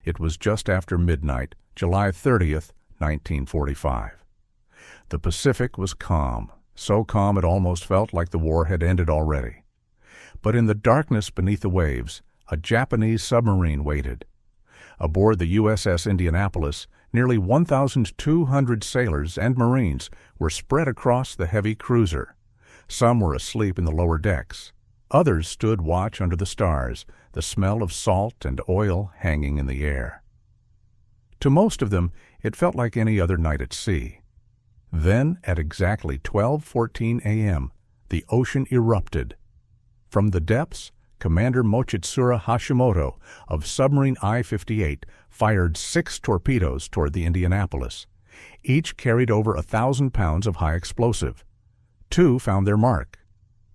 It was just after midnight, July 30th, 1945. The Pacific was calm, so calm it almost felt like the war had ended already. But in the darkness beneath the waves, a Japanese submarine waited. Aboard the USS Indianapolis, nearly 1,200 sailors and Marines were spread across the heavy cruiser. Some were asleep in the lower decks. Others stood watch under the stars, the smell of salt and oil hanging in the air. To most of them, it felt like any other night at sea. Then, at exactly 12:14 a.m., the ocean erupted. From the depths, Commander Mochitsura Hashimoto of submarine I-58 fired 6 torpedoes toward the Indianapolis. Each carried over 1,000 pounds of high explosive. 2 found their mark.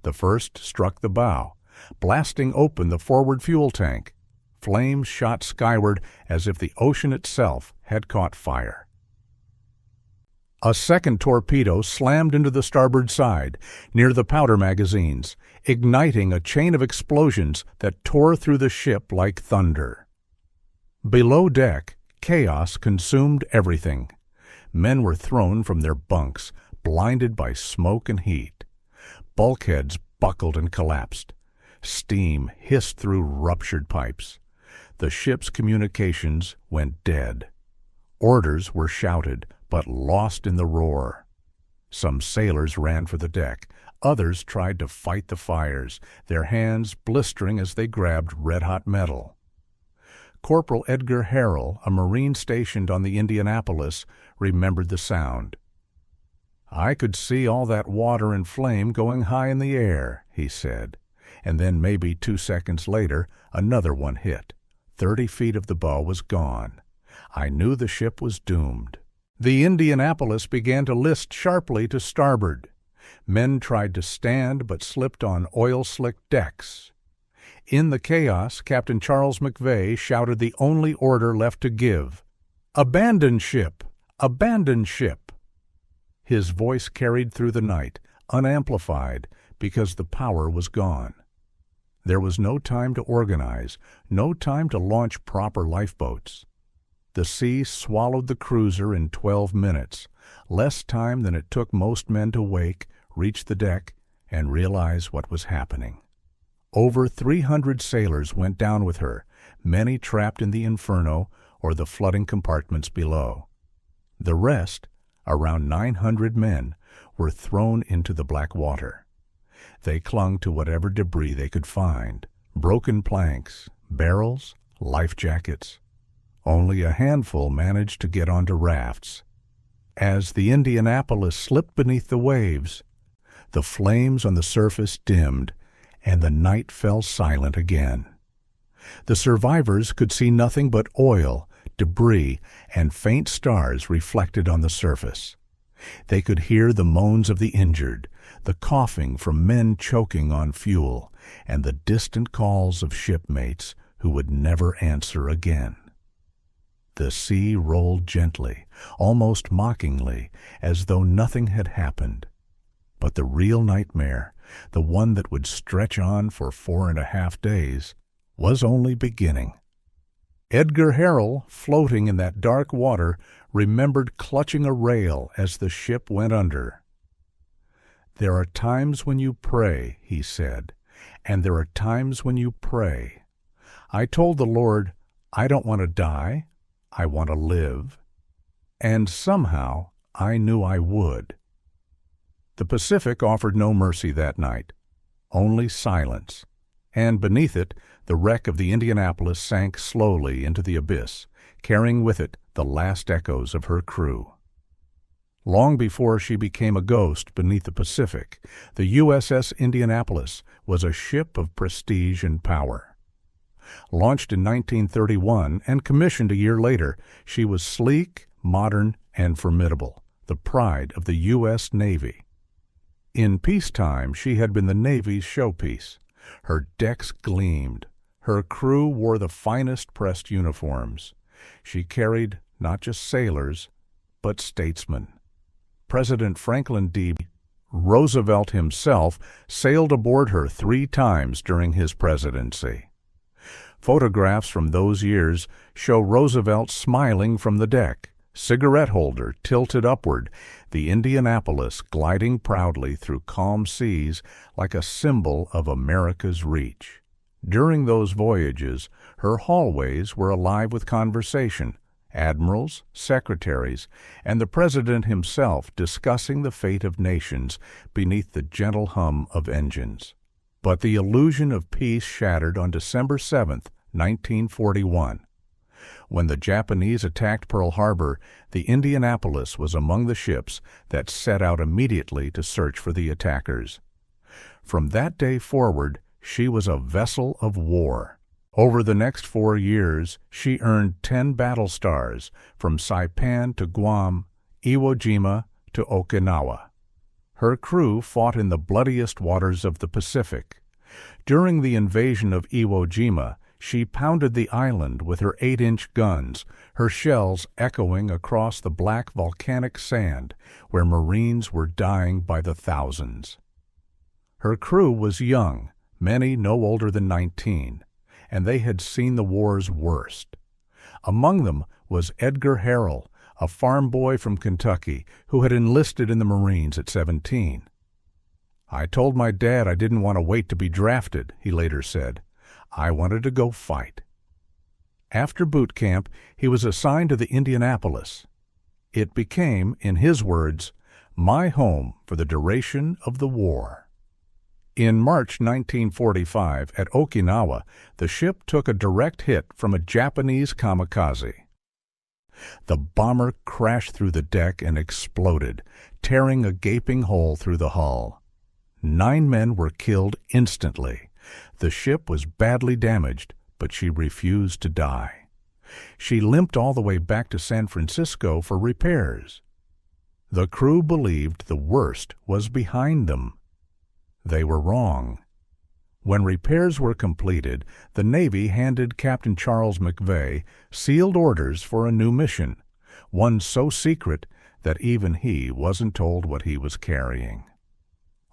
The first struck the bow, blasting open the forward fuel tank. Flames shot skyward as if the ocean itself had caught fire. A second torpedo slammed into the starboard side, near the powder magazines, igniting a chain of explosions that tore through the ship like thunder. Below deck, chaos consumed everything. Men were thrown from their bunks, blinded by smoke and heat. Bulkheads buckled and collapsed. Steam hissed through ruptured pipes. The ship's communications went dead. Orders were shouted, but lost in the roar. Some sailors ran for the deck. Others tried to fight the fires, their hands blistering as they grabbed red-hot metal. Corporal Edgar Harrell, a Marine stationed on the Indianapolis, remembered the sound. "I could see all that water and flame going high in the air," he said, and then maybe 2 seconds later, another one hit. 30 feet of the bow was gone. I knew the ship was doomed. The Indianapolis began to list sharply to starboard. Men tried to stand but slipped on oil-slick decks. In the chaos, Captain Charles McVeigh shouted the only order left to give: "Abandon ship! Abandon ship!" His voice carried through the night, unamplified, because the power was gone. There was no time to organize, no time to launch proper lifeboats. The sea swallowed the cruiser in 12 minutes, less time than it took most men to wake, reach the deck, and realize what was happening. Over 300 sailors went down with her, many trapped in the inferno or the flooding compartments below. The rest, around 900 men, were thrown into the black water. They clung to whatever debris they could find: broken planks, barrels, life jackets. Only a handful managed to get onto rafts. As the Indianapolis slipped beneath the waves, the flames on the surface dimmed, and the night fell silent again. The survivors could see nothing but oil, debris, and faint stars reflected on the surface. They could hear the moans of the injured, the coughing from men choking on fuel, and the distant calls of shipmates who would never answer again. The sea rolled gently, almost mockingly, as though nothing had happened. But the real nightmare, the one that would stretch on for 4.5 days, was only beginning. Edgar Harrell, floating in that dark water, remembered clutching a rail as the ship went under. "There are times when you pray," he said, "and there are times when you pray. I told the Lord, I don't want to die, I want to live. And somehow I knew I would." The Pacific offered no mercy that night, only silence, and beneath it, the wreck of the Indianapolis sank slowly into the abyss, carrying with it the last echoes of her crew. Long before she became a ghost beneath the Pacific, the USS Indianapolis was a ship of prestige and power. Launched in 1931 and commissioned a year later, she was sleek, modern, and formidable, the pride of the U.S. Navy. In peacetime, she had been the Navy's showpiece. Her decks gleamed. Her crew wore the finest pressed uniforms. She carried not just sailors, but statesmen. President Franklin D. Roosevelt himself sailed aboard her 3 times during his presidency. Photographs from those years show Roosevelt smiling from the deck, cigarette holder tilted upward, the Indianapolis gliding proudly through calm seas like a symbol of America's reach. During those voyages, her hallways were alive with conversation, admirals, secretaries, and the President himself discussing the fate of nations beneath the gentle hum of engines. But the illusion of peace shattered on December 7, 1941. When the Japanese attacked Pearl Harbor, the Indianapolis was among the ships that set out immediately to search for the attackers. From that day forward, she was a vessel of war. Over the next 4 years, she earned 10 battle stars from Saipan to Guam, Iwo Jima to Okinawa. Her crew fought in the bloodiest waters of the Pacific. During the invasion of Iwo Jima, she pounded the island with her 8-inch guns, her shells echoing across the black volcanic sand where Marines were dying by the thousands. Her crew was young, many no older than 19, and they had seen the war's worst. Among them was Edgar Harrell, a farm boy from Kentucky who had enlisted in the Marines at 17. "I told my dad I didn't want to wait to be drafted," he later said. "I wanted to go fight." After boot camp, he was assigned to the Indianapolis. It became, in his words, my home for the duration of the war. In March 1945, at Okinawa, the ship took a direct hit from a Japanese kamikaze. The bomber crashed through the deck and exploded, tearing a gaping hole through the hull. 9 men were killed instantly. The ship was badly damaged, but she refused to die. She limped all the way back to San Francisco for repairs. The crew believed the worst was behind them. They were wrong. When repairs were completed, the Navy handed Captain Charles McVay sealed orders for a new mission, one so secret that even he wasn't told what he was carrying.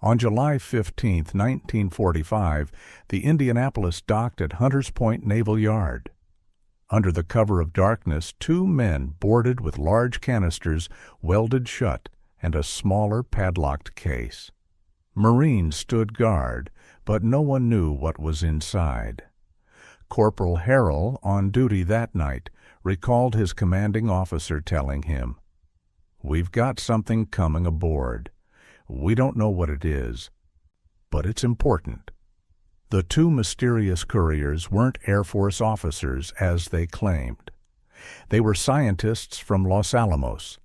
On July 15, 1945, the Indianapolis docked at Hunters Point Naval Yard. Under the cover of darkness, 2 men boarded with large canisters welded shut and a smaller padlocked case. Marines stood guard, but no one knew what was inside. Corporal Harrell, on duty that night, recalled his commanding officer telling him, "We've got something coming aboard. We don't know what it is, but it's important." The 2 mysterious couriers weren't Air Force officers, as they claimed. They were scientists from Los Alamos,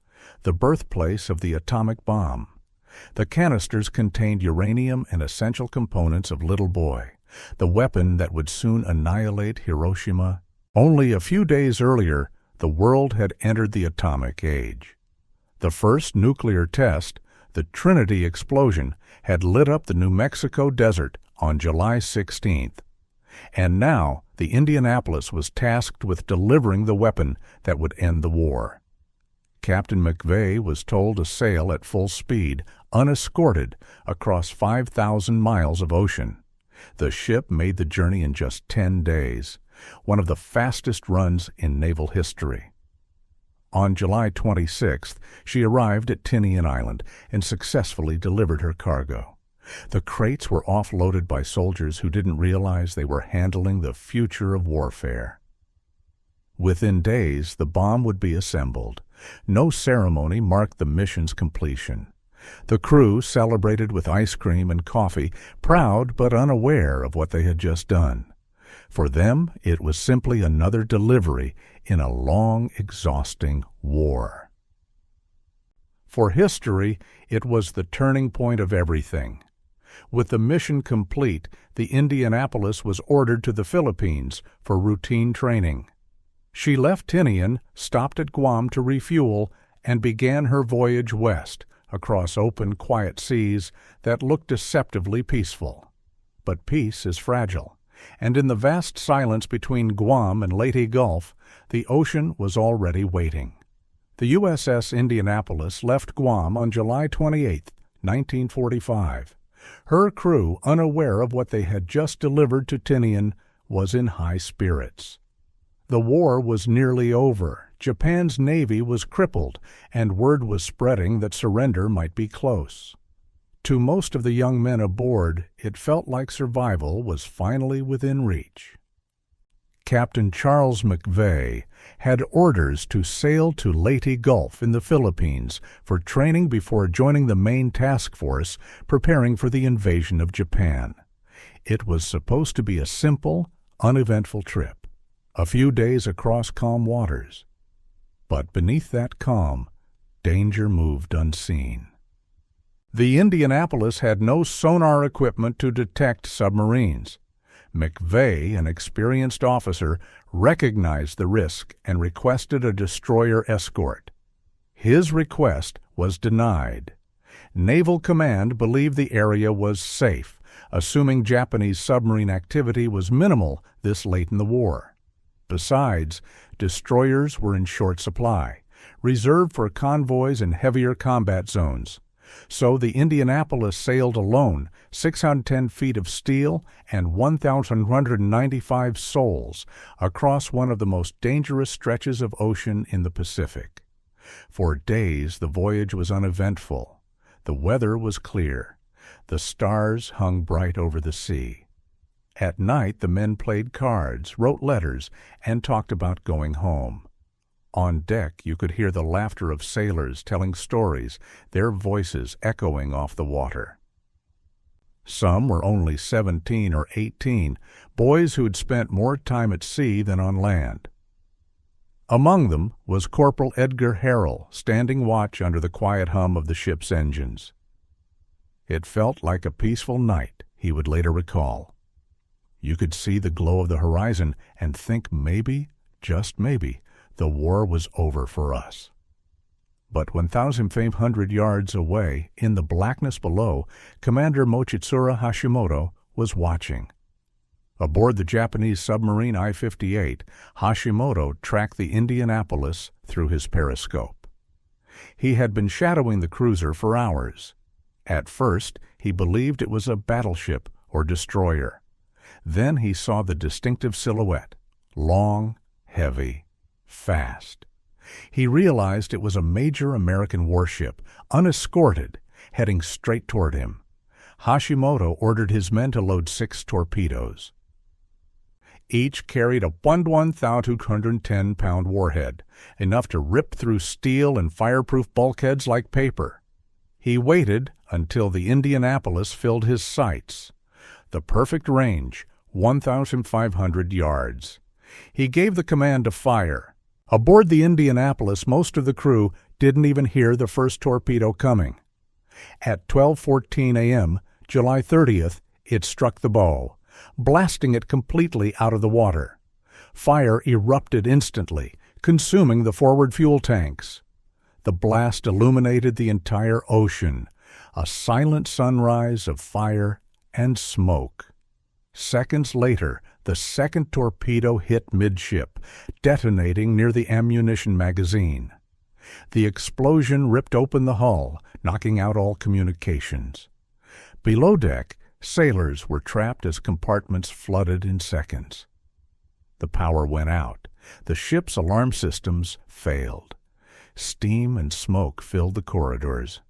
the birthplace of the atomic bomb. The canisters contained uranium and essential components of Little Boy, the weapon that would soon annihilate Hiroshima. Only a few days earlier, the world had entered the atomic age. The first nuclear test, the Trinity explosion, had lit up the New Mexico desert on July 16th. And now the Indianapolis was tasked with delivering the weapon that would end the war. Captain McVay was told to sail at full speed, unescorted, across 5,000 miles of ocean. The ship made the journey in just 10 days, one of the fastest runs in naval history. On July 26th, she arrived at Tinian Island and successfully delivered her cargo. The crates were offloaded by soldiers who didn't realize they were handling the future of warfare. Within days, the bomb would be assembled. No ceremony marked the mission's completion. The crew celebrated with ice cream and coffee, proud but unaware of what they had just done. For them, it was simply another delivery in a long, exhausting war. For history, it was the turning point of everything. With the mission complete, the Indianapolis was ordered to the Philippines for routine training. She left Tinian, stopped at Guam to refuel, and began her voyage west, across open, quiet seas that looked deceptively peaceful. But peace is fragile, and in the vast silence between Guam and Leyte Gulf, the ocean was already waiting. The USS Indianapolis left Guam on July 28, 1945. Her crew, unaware of what they had just delivered to Tinian, was in high spirits. The war was nearly over, Japan's navy was crippled, and word was spreading that surrender might be close. To most of the young men aboard, it felt like survival was finally within reach. Captain Charles McVeigh had orders to sail to Leyte Gulf in the Philippines for training before joining the main task force preparing for the invasion of Japan. It was supposed to be a simple, uneventful trip, a few days across calm waters. But beneath that calm, danger moved unseen. The Indianapolis had no sonar equipment to detect submarines. McVeigh, an experienced officer, recognized the risk and requested a destroyer escort. His request was denied. Naval Command believed the area was safe, assuming Japanese submarine activity was minimal this late in the war. Besides, destroyers were in short supply, reserved for convoys in heavier combat zones. So the Indianapolis sailed alone, 610 feet of steel and 1,195 souls, across one of the most dangerous stretches of ocean in the Pacific. For days the voyage was uneventful. The weather was clear. The stars hung bright over the sea. At night the men played cards, wrote letters, and talked about going home. On deck you could hear the laughter of sailors telling stories, their voices echoing off the water. Some were only 17 or 18, boys who had spent more time at sea than on land. Among them was Corporal Edgar Harrell, standing watch under the quiet hum of the ship's engines. It felt like a peaceful night, he would later recall. You could see the glow of the horizon and think maybe, just maybe, the war was over for us. But 1,500 yards away, in the blackness below, Commander Mochitsura Hashimoto was watching. Aboard the Japanese submarine I-58, Hashimoto tracked the Indianapolis through his periscope. He had been shadowing the cruiser for hours. At first, he believed it was a battleship or destroyer. Then he saw the distinctive silhouette, long, heavy, fast. He realized it was a major American warship, unescorted, heading straight toward him. Hashimoto ordered his men to load 6 torpedoes. Each carried a 1,210-pound warhead, enough to rip through steel and fireproof bulkheads like paper. He waited until the Indianapolis filled his sights. The perfect range, 1,500 yards. He gave the command to fire. Aboard the Indianapolis, most of the crew didn't even hear the first torpedo coming. At 12:14 a.m., July 30th, it struck the bow, blasting it completely out of the water. Fire erupted instantly, consuming the forward fuel tanks. The blast illuminated the entire ocean, a silent sunrise of fire and smoke. Seconds later, the second torpedo hit midship, detonating near the ammunition magazine. The explosion ripped open the hull, knocking out all communications. Below deck, sailors were trapped as compartments flooded in seconds. The power went out. The ship's alarm systems failed. Steam and smoke filled the corridors.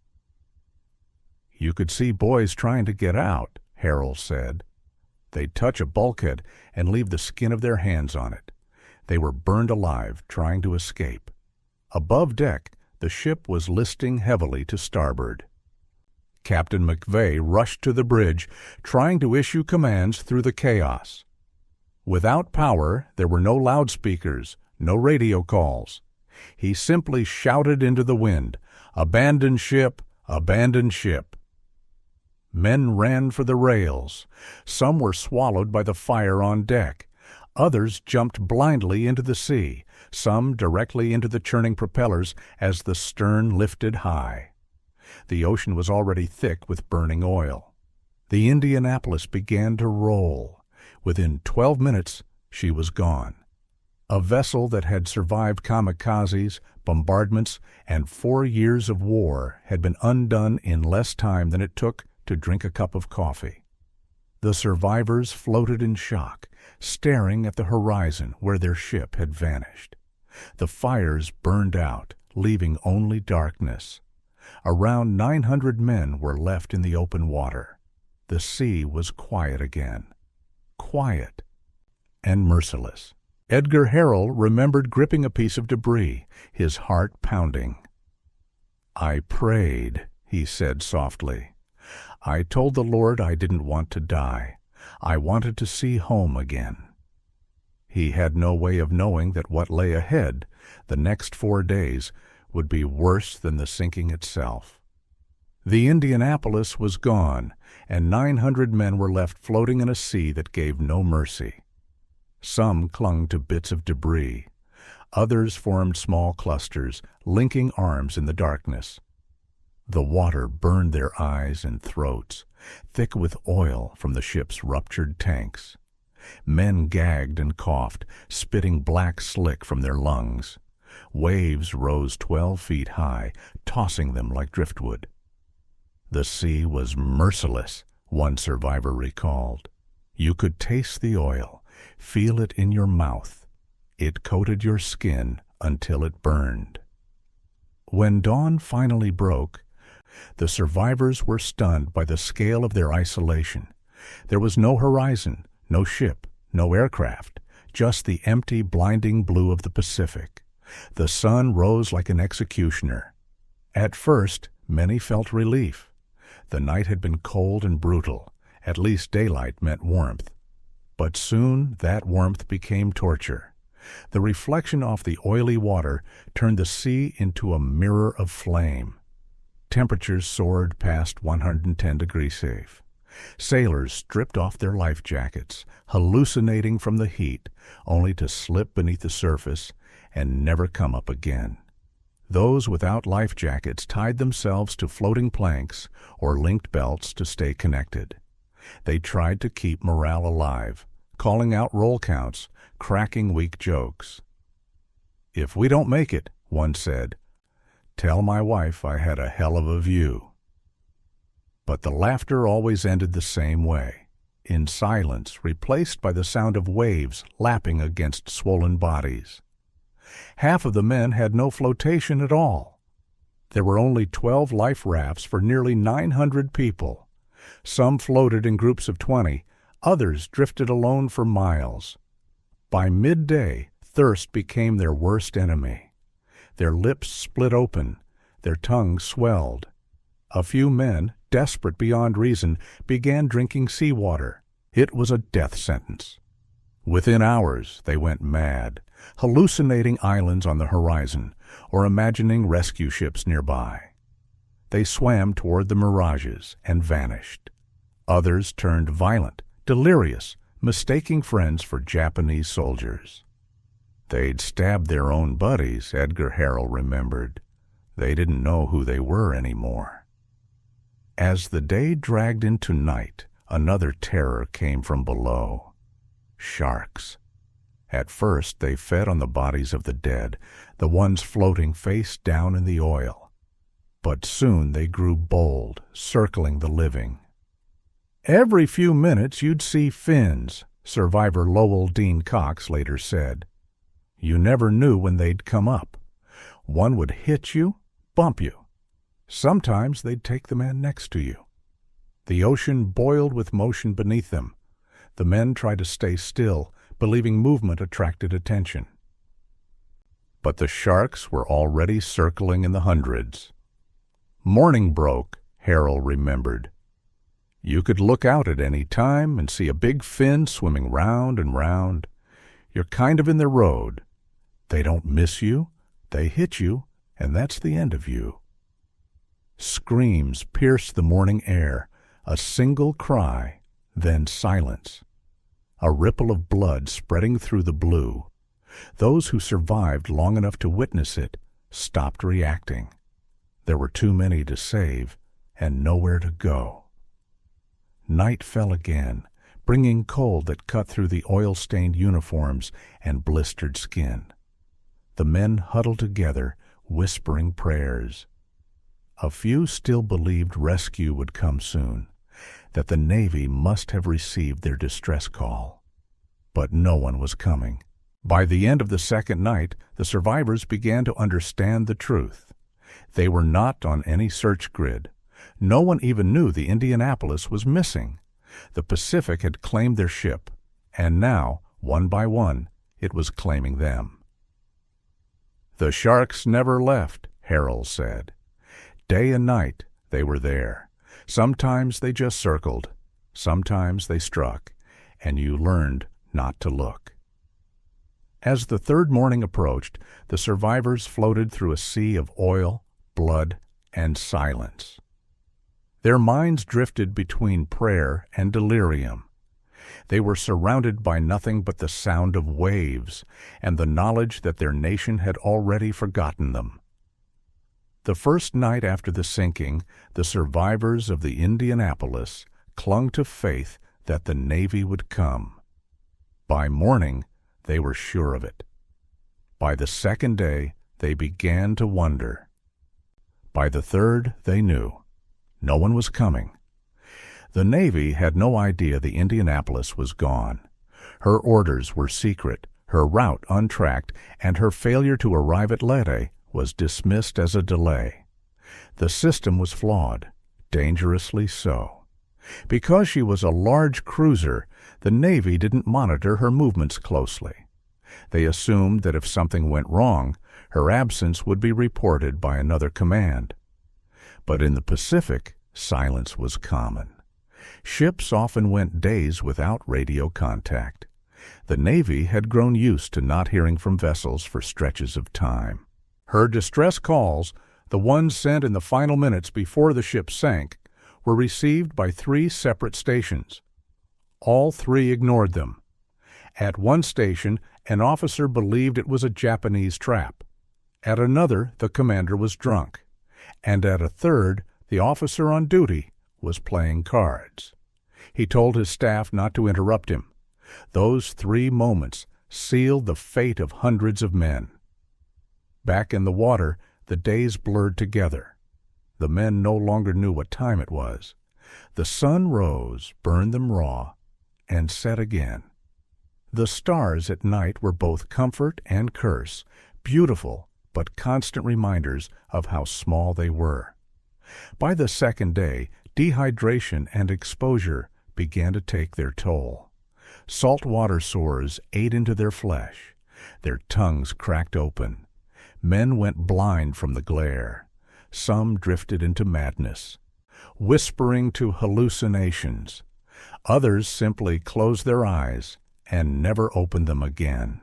"You could see boys trying to get out," Harrell said. "They'd touch a bulkhead and leave the skin of their hands on it. They were burned alive trying to escape." Above deck, the ship was listing heavily to starboard. Captain McVeigh rushed to the bridge, trying to issue commands through the chaos. Without power, there were no loudspeakers, no radio calls. He simply shouted into the wind, "Abandon ship! Abandon ship!" Men ran for the rails. Some were swallowed by the fire on deck. Others jumped blindly into the sea, some directly into the churning propellers as the stern lifted high. The ocean was already thick with burning oil. The Indianapolis began to roll. Within 12 minutes, she was gone. A vessel that had survived kamikazes, bombardments, and 4 years of war had been undone in less time than it took to drink a cup of coffee. The survivors floated in shock, staring at the horizon where their ship had vanished. The fires burned out, leaving only darkness. Around 900 men were left in the open water. The sea was quiet again. Quiet and merciless. Edgar Harrell remembered gripping a piece of debris, his heart pounding. "I prayed," he said softly. "I told the Lord I didn't want to die. I wanted to see home again." He had no way of knowing that what lay ahead, the next 4 days, would be worse than the sinking itself. The Indianapolis was gone, and 900 men were left floating in a sea that gave no mercy. Some clung to bits of debris. Others formed small clusters, linking arms in the darkness. The water burned their eyes and throats, thick with oil from the ship's ruptured tanks. Men gagged and coughed, spitting black slick from their lungs. Waves rose 12 feet high, tossing them like driftwood. The sea was merciless, one survivor recalled. You could taste the oil, feel it in your mouth. It coated your skin until it burned. When dawn finally broke, the survivors were stunned by the scale of their isolation. There was no horizon, no ship, no aircraft, just the empty, blinding blue of the Pacific. The sun rose like an executioner. At first, many felt relief. The night had been cold and brutal. At least daylight meant warmth. But soon that warmth became torture. The reflection off the oily water turned the sea into a mirror of flame. Temperatures soared past 110 degrees safe. Sailors stripped off their life jackets, hallucinating from the heat, only to slip beneath the surface and never come up again. Those without life jackets tied themselves to floating planks or linked belts to stay connected. They tried to keep morale alive, calling out roll counts, cracking weak jokes. "If we don't make it," one said, "tell my wife I had a hell of a view." But the laughter always ended the same way, in silence replaced by the sound of waves lapping against swollen bodies. Half of the men had no flotation at all. There were only 12 life rafts for nearly 900 people. Some floated in groups of 20, others drifted alone for miles. By midday, thirst became their worst enemy. Their lips split open, their tongues swelled. A few men, desperate beyond reason, began drinking seawater. It was a death sentence. Within hours, they went mad, hallucinating islands on the horizon or imagining rescue ships nearby. They swam toward the mirages and vanished. Others turned violent, delirious, mistaking friends for Japanese soldiers. They'd stabbed their own buddies, Edgar Harrell remembered. They didn't know who they were anymore. As the day dragged into night, another terror came from below. Sharks. At first they fed on the bodies of the dead, the ones floating face down in the oil. But soon they grew bold, circling the living. Every few minutes you'd see fins, survivor Lowell Dean Cox later said. You never knew when they'd come up. One would hit you, bump you. Sometimes they'd take the man next to you. The ocean boiled with motion beneath them. The men tried to stay still, believing movement attracted attention. But the sharks were already circling in the hundreds. Morning broke, Harrell remembered. You could look out at any time and see a big fin swimming round and round. You're kind of in their road. They don't miss you, they hit you, and that's the end of you. Screams pierced the morning air, a single cry, then silence. A ripple of blood spreading through the blue. Those who survived long enough to witness it stopped reacting. There were too many to save, and nowhere to go. Night fell again, bringing cold that cut through the oil-stained uniforms and blistered skin. The men huddled together, whispering prayers. A few still believed rescue would come soon, that the Navy must have received their distress call. But no one was coming. By the end of the second night, the survivors began to understand the truth. They were not on any search grid. No one even knew the Indianapolis was missing. The Pacific had claimed their ship, and now, one by one, it was claiming them. "The sharks never left," Harrell said. "Day and night they were there. Sometimes they just circled. Sometimes they struck, and you learned not to look." As the third morning approached, the survivors floated through a sea of oil, blood, and silence. Their minds drifted between prayer and delirium. They were surrounded by nothing but the sound of waves and the knowledge that their nation had already forgotten them. The first night after the sinking, the survivors of the Indianapolis clung to faith that the Navy would come. By morning, they were sure of it. By the second day, they began to wonder. By the third, they knew. No one was coming. The Navy had no idea the Indianapolis was gone. Her orders were secret, her route untracked, and her failure to arrive at Leyte was dismissed as a delay. The system was flawed, dangerously so. Because she was a large cruiser, the Navy didn't monitor her movements closely. They assumed that if something went wrong, her absence would be reported by another command. But in the Pacific, silence was common. Ships often went days without radio contact. The Navy had grown used to not hearing from vessels for stretches of time. Her distress calls, the ones sent in the final minutes before the ship sank, were received by 3 separate stations. All 3 ignored them. At one station, an officer believed it was a Japanese trap. At another, the commander was drunk. And at a third, the officer on duty was playing cards. He told his staff not to interrupt him. Those 3 moments sealed the fate of hundreds of men. Back in the water, the days blurred together. The men no longer knew what time it was. The sun rose, burned them raw, and set again. The stars at night were both comfort and curse, beautiful but constant reminders of how small they were. By the second day, dehydration and exposure began to take their toll. Saltwater sores ate into their flesh. Their tongues cracked open. Men went blind from the glare. Some drifted into madness, whispering to hallucinations. Others simply closed their eyes and never opened them again.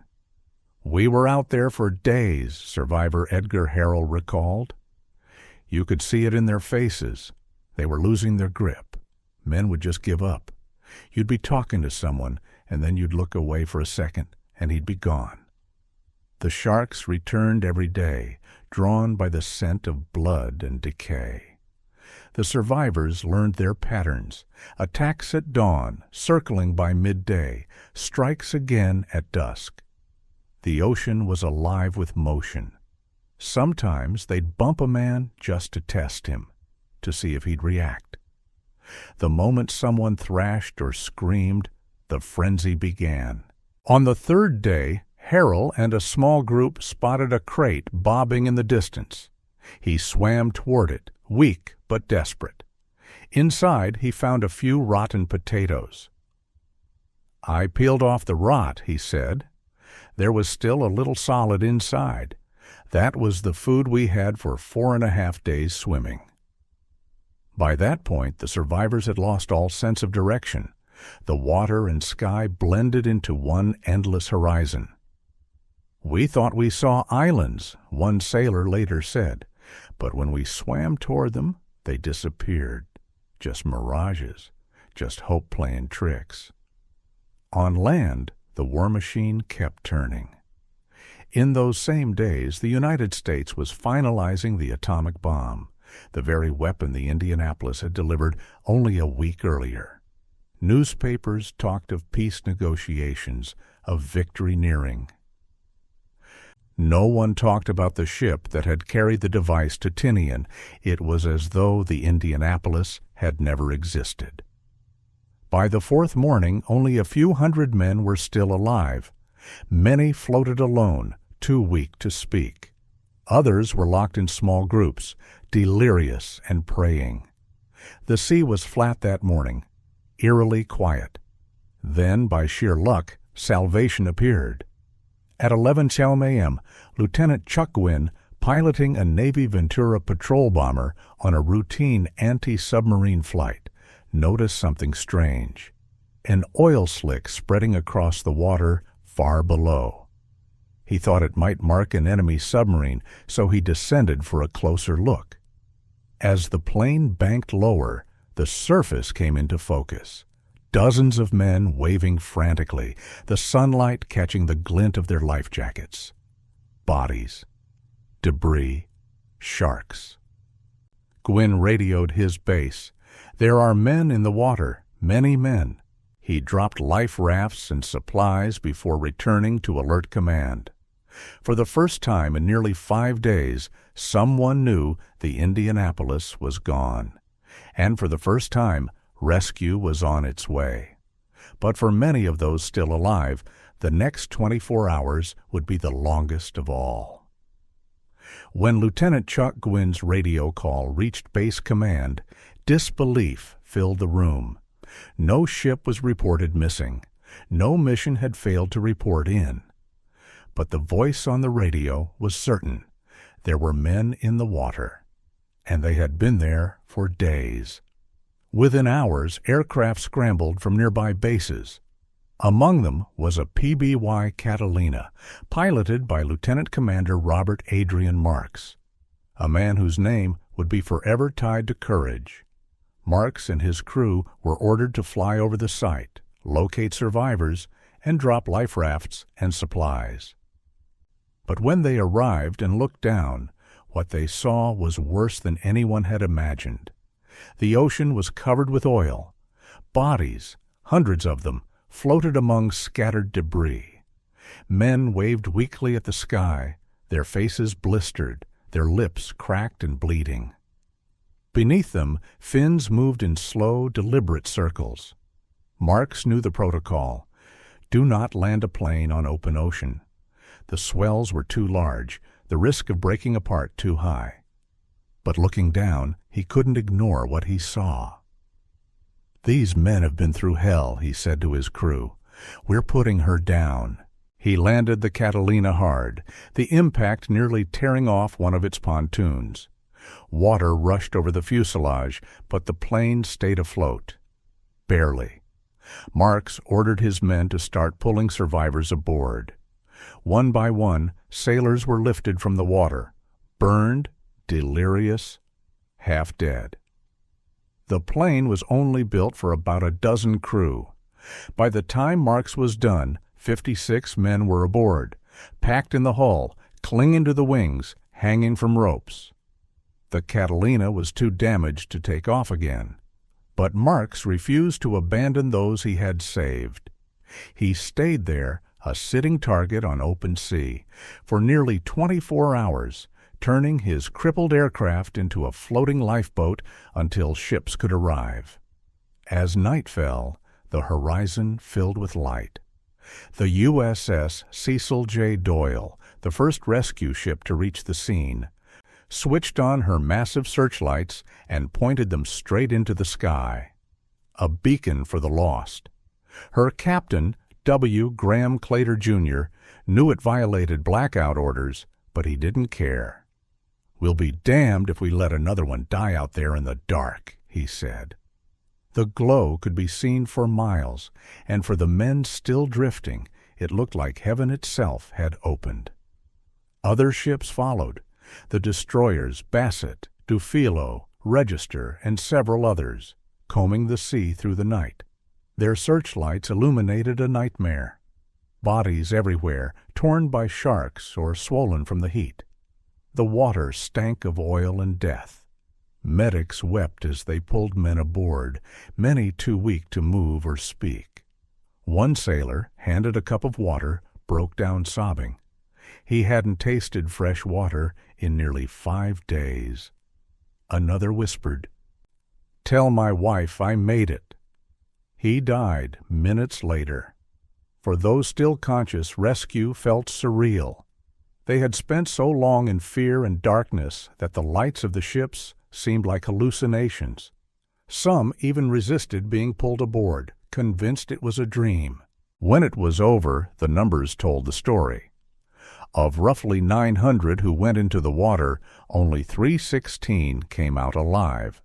"We were out there for days," survivor Edgar Harrell recalled. "You could see it in their faces. They were losing their grip. Men would just give up. You'd be talking to someone, and then you'd look away for a second, and he'd be gone." The sharks returned every day, drawn by the scent of blood and decay. The survivors learned their patterns. Attacks at dawn, circling by midday, strikes again at dusk. The ocean was alive with motion. Sometimes they'd bump a man just to test him, to see if he'd react. The moment someone thrashed or screamed, the frenzy began. On the third day, Harrell and a small group spotted a crate bobbing in the distance. He swam toward it, weak but desperate. Inside, he found a few rotten potatoes. "I peeled off the rot," he said. "There was still a little solid inside. That was the food we had for 4.5 days swimming." By that point, the survivors had lost all sense of direction. The water and sky blended into one endless horizon. "We thought we saw islands," one sailor later said, "but when we swam toward them, they disappeared. Just mirages, just hope playing tricks." On land, the war machine kept turning. In those same days, the United States was finalizing the atomic bomb, the very weapon the Indianapolis had delivered only a week earlier. Newspapers talked of peace negotiations, of victory nearing. No one talked about the ship that had carried the device to Tinian. It was as though the Indianapolis had never existed. By the fourth morning, only a few hundred men were still alive. Many floated alone, too weak to speak. Others were locked in small groups, delirious and praying. The sea was flat that morning, eerily quiet. Then, by sheer luck, salvation appeared. At 11:12 a.m., Lieutenant Chuck Gwynn, piloting a Navy Ventura patrol bomber on a routine anti-submarine flight, noticed something strange. An oil slick spreading across the water far below. He thought it might mark an enemy submarine, so he descended for a closer look. As the plane banked lower, the surface came into focus. Dozens of men waving frantically, the sunlight catching the glint of their life jackets. Bodies, debris, sharks. Gwynn radioed his base. "There are men in the water, many men." He dropped life rafts and supplies before returning to alert command. For the first time in nearly 5 days, someone knew the Indianapolis was gone. And for the first time, rescue was on its way. But for many of those still alive, the next 24 hours would be the longest of all. When Lieutenant Chuck Gwynn's radio call reached base command, disbelief filled the room. No ship was reported missing. No mission had failed to report in. But the voice on the radio was certain. There were men in the water, and they had been there for days. Within hours, aircraft scrambled from nearby bases. Among them was a PBY Catalina, piloted by Lieutenant Commander Robert Adrian Marks, a man whose name would be forever tied to courage. Marks and his crew were ordered to fly over the site, locate survivors, and drop life rafts and supplies. But when they arrived and looked down, what they saw was worse than anyone had imagined. The ocean was covered with oil. Bodies, hundreds of them, floated among scattered debris. Men waved weakly at the sky, their faces blistered, their lips cracked and bleeding. Beneath them, fins moved in slow, deliberate circles. Marks knew the protocol. Do not land a plane on open ocean. The swells were too large, the risk of breaking apart too high. But looking down, he couldn't ignore what he saw. "These men have been through hell," he said to his crew. "We're putting her down." He landed the Catalina hard, the impact nearly tearing off one of its pontoons. Water rushed over the fuselage, but the plane stayed afloat. Barely. Marks ordered his men to start pulling survivors aboard. One by one, sailors were lifted from the water, burned, delirious, half dead. The plane was only built for about a dozen crew. By the time Marks was done, 56 men were aboard, packed in the hull, clinging to the wings, hanging from ropes. The Catalina was too damaged to take off again. But Marks refused to abandon those he had saved. He stayed there, a sitting target on open sea, for nearly 24 hours, turning his crippled aircraft into a floating lifeboat until ships could arrive. As night fell, the horizon filled with light. The USS Cecil J. Doyle, the first rescue ship to reach the scene, switched on her massive searchlights and pointed them straight into the sky. A beacon for the lost. Her captain, W. Graham Claytor, Jr., knew it violated blackout orders, but he didn't care. "We'll be damned if we let another one die out there in the dark," he said. The glow could be seen for miles, and for the men still drifting, it looked like heaven itself had opened. Other ships followed, the destroyers Bassett, Dufilo, Register, and several others, combing the sea through the night. Their searchlights illuminated a nightmare. Bodies everywhere, torn by sharks or swollen from the heat. The water stank of oil and death. Medics wept as they pulled men aboard, many too weak to move or speak. One sailor, handed a cup of water, broke down sobbing. He hadn't tasted fresh water in nearly 5 days. Another whispered, "Tell my wife I made it." He died minutes later. For those still conscious, rescue felt surreal. They had spent so long in fear and darkness that the lights of the ships seemed like hallucinations. Some even resisted being pulled aboard, convinced it was a dream. When it was over, the numbers told the story. Of roughly 900 who went into the water, only 316 came out alive.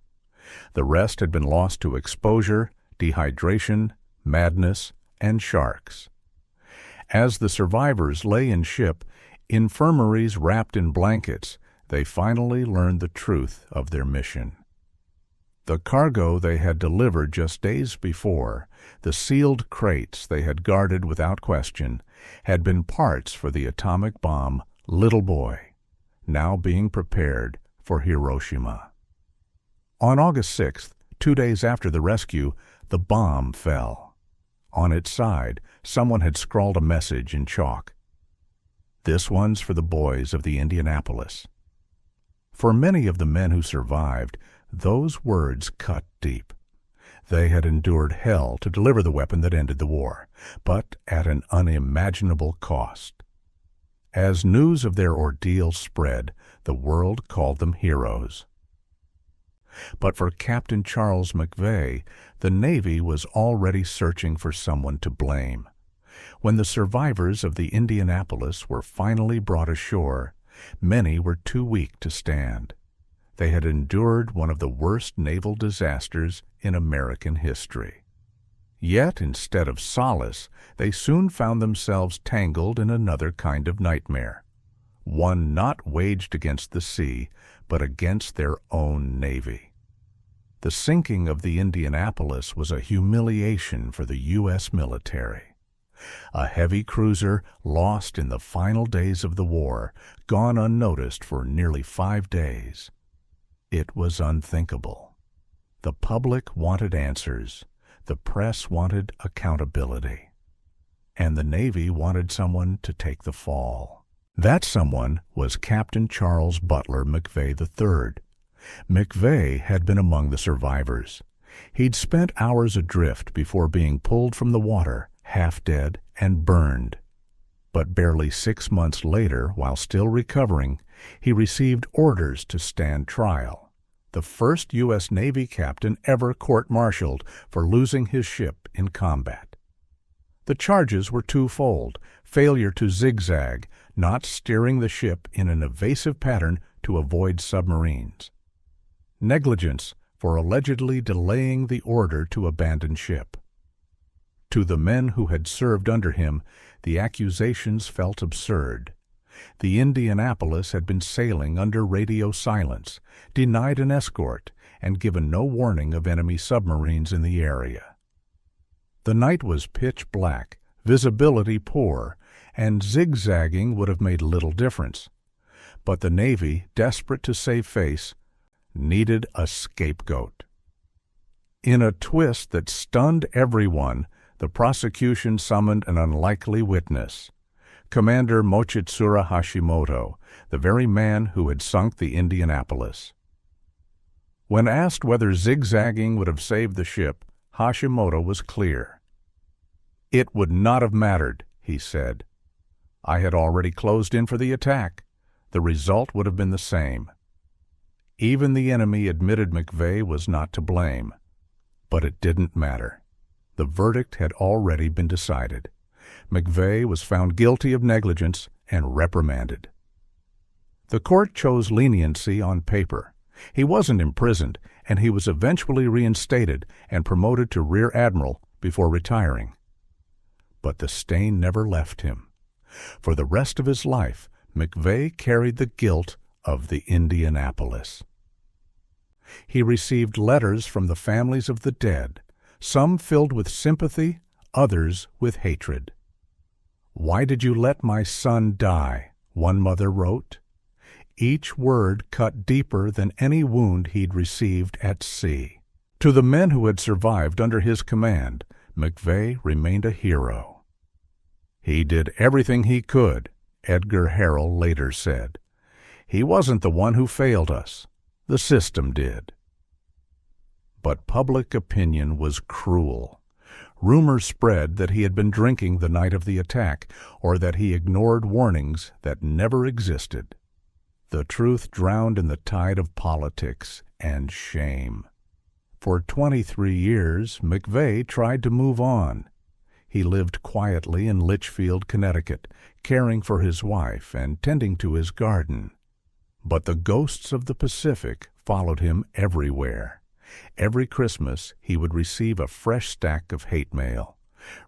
The rest had been lost to exposure, dehydration, madness, and sharks. As the survivors lay in ship, infirmaries wrapped in blankets, they finally learned the truth of their mission. The cargo they had delivered just days before, the sealed crates they had guarded without question, had been parts for the atomic bomb Little Boy, now being prepared for Hiroshima. On August 6th, 2 days after the rescue, the bomb fell. On its side, someone had scrawled a message in chalk. "This one's for the boys of the Indianapolis." For many of the men who survived, those words cut deep. They had endured hell to deliver the weapon that ended the war, but at an unimaginable cost. As news of their ordeal spread, the world called them heroes. But for Captain Charles McVay, the Navy was already searching for someone to blame. When the survivors of the Indianapolis were finally brought ashore, many were too weak to stand. They had endured one of the worst naval disasters in American history. Yet, instead of solace, they soon found themselves tangled in another kind of nightmare, one not waged against the sea, but against their own navy. The sinking of the Indianapolis was a humiliation for the U.S. military. A heavy cruiser lost in the final days of the war, gone unnoticed for nearly 5 days. It was unthinkable. The public wanted answers. The press wanted accountability. And the Navy wanted someone to take the fall. That someone was Captain Charles Butler McVay III. McVay had been among the survivors. He'd spent hours adrift before being pulled from the water, half dead and burned. But barely 6 months later, while still recovering, he received orders to stand trial. The first U.S. Navy captain ever court-martialed for losing his ship in combat. The charges were twofold: failure to zigzag, not steering the ship in an evasive pattern to avoid submarines; negligence for allegedly delaying the order to abandon ship. To the men who had served under him, the accusations felt absurd. The Indianapolis had been sailing under radio silence, denied an escort, and given no warning of enemy submarines in the area. The night was pitch black, visibility poor, and zigzagging would have made little difference. But the Navy, desperate to save face, needed a scapegoat. In a twist that stunned everyone, the prosecution summoned an unlikely witness, Commander Mochitsura Hashimoto, the very man who had sunk the Indianapolis. When asked whether zigzagging would have saved the ship, Hashimoto was clear. "It would not have mattered," he said. "I had already closed in for the attack. The result would have been the same." Even the enemy admitted McVay was not to blame. But it didn't matter. The verdict had already been decided. McVay was found guilty of negligence and reprimanded. The court chose leniency on paper. He wasn't imprisoned, and he was eventually reinstated and promoted to Rear Admiral before retiring. But the stain never left him. For the rest of his life, McVay carried the guilt of the Indianapolis. He received letters from the families of the dead, some filled with sympathy, others with hatred. "Why did you let my son die?" one mother wrote. Each word cut deeper than any wound he'd received at sea. To the men who had survived under his command, McVay remained a hero. He did everything he could, Edgar Harrell later said. He wasn't the one who failed us. The system did. But public opinion was cruel. Rumors spread that he had been drinking the night of the attack, or that he ignored warnings that never existed. The truth drowned in the tide of politics and shame. For 23 years, McVeigh tried to move on. He lived quietly in Litchfield, Connecticut, caring for his wife and tending to his garden. But the ghosts of the Pacific followed him everywhere. Every Christmas he would receive a fresh stack of hate mail,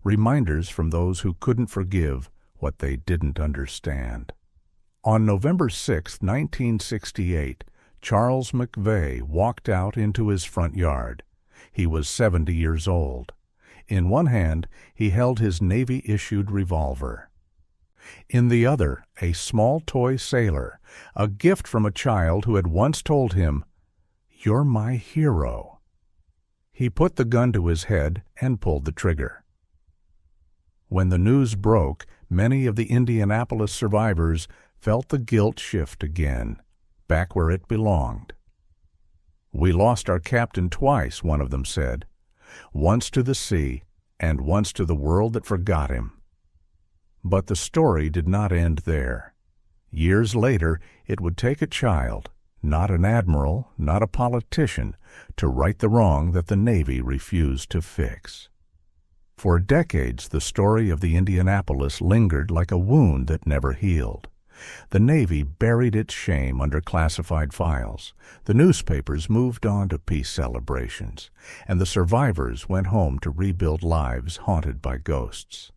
reminders from those who couldn't forgive what they didn't understand. On November 6, 1968, Charles McVeigh walked out into his front yard. He was 70 years old. In one hand, he held his Navy-issued revolver. In the other, a small toy sailor, a gift from a child who had once told him, "You're my hero." He put the gun to his head and pulled the trigger. When the news broke, many of the Indianapolis survivors felt the guilt shift again, back where it belonged. "We lost our captain twice," one of them said, "once to the sea and once to the world that forgot him." But the story did not end there. Years later, it would take a child, not an admiral, not a politician, to right the wrong that the Navy refused to fix. For decades, the story of the Indianapolis lingered like a wound that never healed. The Navy buried its shame under classified files. The newspapers moved on to peace celebrations, and the survivors went home to rebuild lives haunted by ghosts.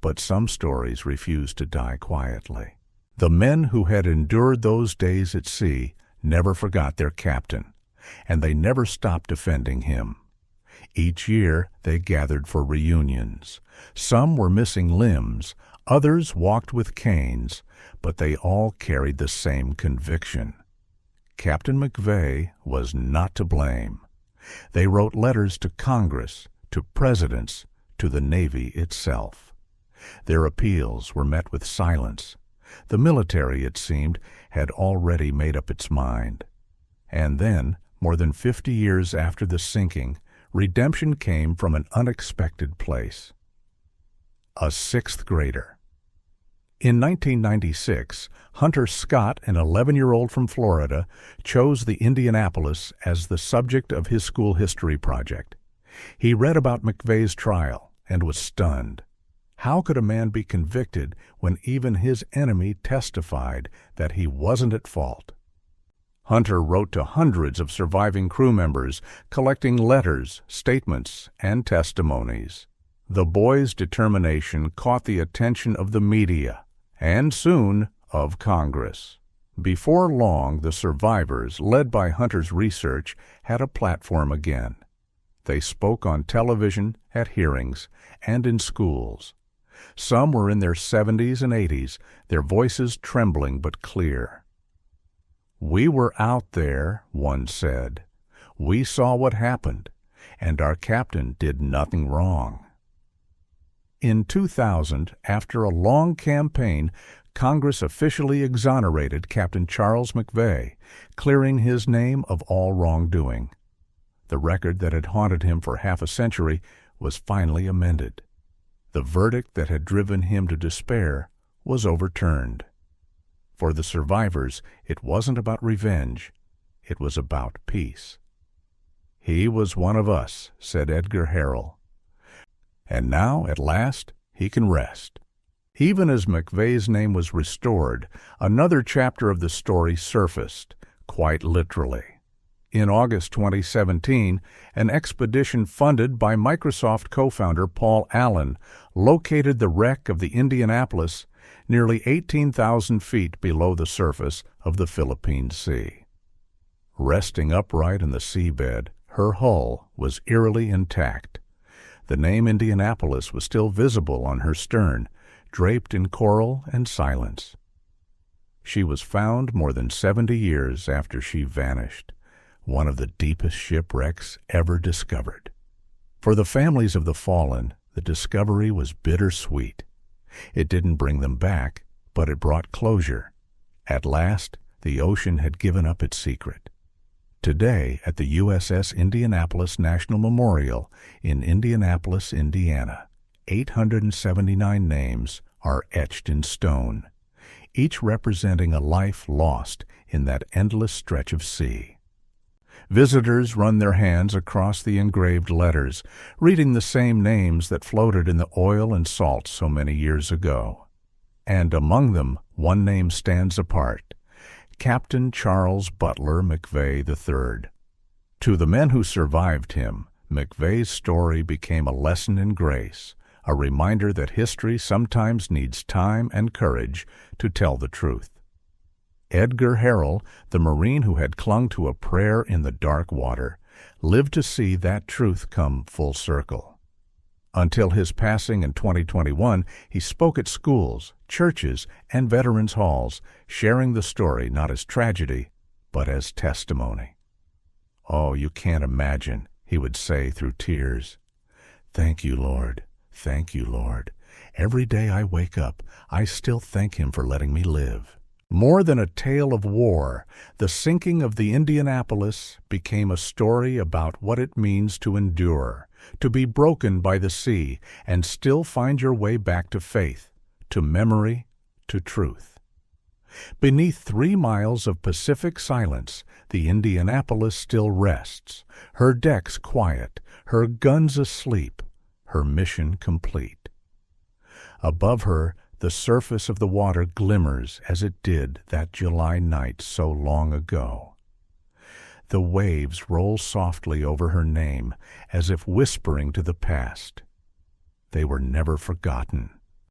But some stories refused to die quietly. The men who had endured those days at sea never forgot their captain, and they never stopped defending him. Each year they gathered for reunions. Some were missing limbs, others walked with canes, but they all carried the same conviction. Captain McVeigh was not to blame. They wrote letters to Congress, to presidents, to the Navy itself. Their appeals were met with silence. The military, it seemed, had already made up its mind. And then, more than 50 years after the sinking, redemption came from an unexpected place. A sixth grader. In 1996, Hunter Scott, an 11-year-old from Florida, chose the Indianapolis as the subject of his school history project. He read about McVeigh's trial and was stunned. How could a man be convicted when even his enemy testified that he wasn't at fault? Hunter wrote to hundreds of surviving crew members, collecting letters, statements, and testimonies. The boy's determination caught the attention of the media, and soon of Congress. Before long, the survivors, led by Hunter's research, had a platform again. They spoke on television, at hearings, and in schools. Some were in their 70s and 80s, their voices trembling but clear. "We were out there," one said. "We saw what happened, and our captain did nothing wrong." In 2000, after a long campaign, Congress officially exonerated Captain Charles McVeigh, clearing his name of all wrongdoing. The record that had haunted him for half a century was finally amended. The verdict that had driven him to despair was overturned. For the survivors, it wasn't about revenge, it was about peace. "He was one of us," said Edgar Harrell. And now, at last, he can rest. Even as McVeigh's name was restored, another chapter of the story surfaced, quite literally. In August 2017, an expedition funded by Microsoft co-founder Paul Allen located the wreck of the Indianapolis nearly 18,000 feet below the surface of the Philippine Sea. Resting upright in the seabed, her hull was eerily intact. The name Indianapolis was still visible on her stern, draped in coral and silence. She was found more than 70 years after she vanished, one of the deepest shipwrecks ever discovered. For the families of the fallen, the discovery was bittersweet. It didn't bring them back, but it brought closure. At last, the ocean had given up its secret. Today, at the USS Indianapolis National Memorial in Indianapolis, Indiana, 879 names are etched in stone, each representing a life lost in that endless stretch of sea. Visitors run their hands across the engraved letters, reading the same names that floated in the oil and salt so many years ago. And among them, one name stands apart: Captain Charles Butler McVeigh III. To the men who survived him, McVeigh's story became a lesson in grace, a reminder that history sometimes needs time and courage to tell the truth. Edgar Harrell, the Marine who had clung to a prayer in the dark water, lived to see that truth come full circle. Until his passing in 2021, he spoke at schools, churches, and veterans' halls, sharing the story not as tragedy, but as testimony. "Oh, you can't imagine," he would say through tears. "Thank you, Lord. Thank you, Lord. Every day I wake up, I still thank Him for letting me live." More than a tale of war, the sinking of the Indianapolis became a story about what it means to endure, to be broken by the sea, and still find your way back to faith, to memory, to truth. Beneath 3 miles of Pacific silence, the Indianapolis still rests, her decks quiet, her guns asleep, her mission complete. Above her, the surface of the water glimmers as it did that July night so long ago. The waves roll softly over her name as if whispering to the past. They were never forgotten.